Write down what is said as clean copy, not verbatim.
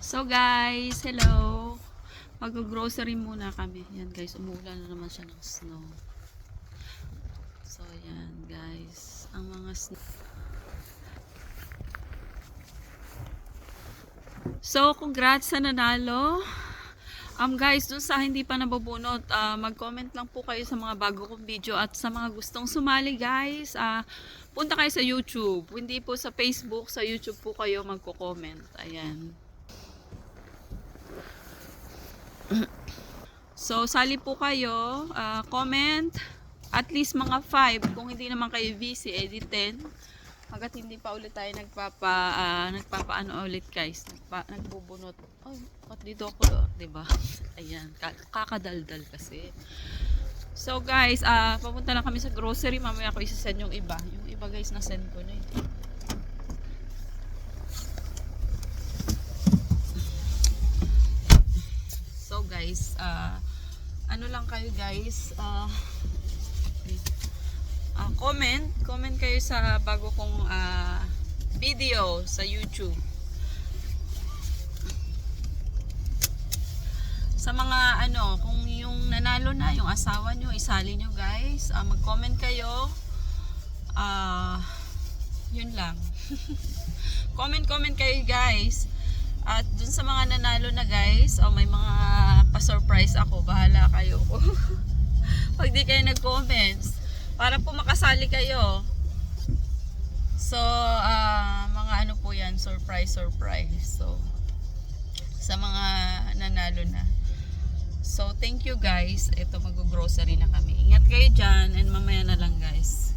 So guys, hello. Mag-grocery muna kami. Yan guys, umuulan na naman siya ng snow. So yan guys, ang mga snow. So congrats sa nanalo. Guys, dun sa hindi pa nabubunot, mag-comment lang po kayo sa mga bago kong video at sa mga gustong sumali guys, punta kayo sa YouTube. Hindi po sa Facebook, sa YouTube po kayo magko-comment. Ayan. So, sali po kayo, comment, at least mga 5, kung hindi naman kayo busy, edit 10, hanggat hindi pa ulit tayo nagpapaano ulit guys, nagbubunot. Oh, at dito ako, diba? Ayan, kakadaldal kasi. So guys, papunta lang kami sa grocery, mamaya ako isa-send yung iba. Yung iba guys, na-send ko na eh. So guys, ano lang kayo guys, comment kayo sa bago kong video sa YouTube. Sa mga kung yung nanalo na, yung asawa nyo, isali nyo guys, mag-comment kayo, yun lang. comment kayo guys. At dun sa mga nanalo na guys, may mga pa-surprise ako. Bahala kayo. Pag di kayo nag-comments, para po makasali kayo. So, mga ano po yan, surprise. So, sa mga nanalo na. So, thank you guys. Ito, mag-grocery na kami. Ingat kayo dyan and mamaya na lang guys.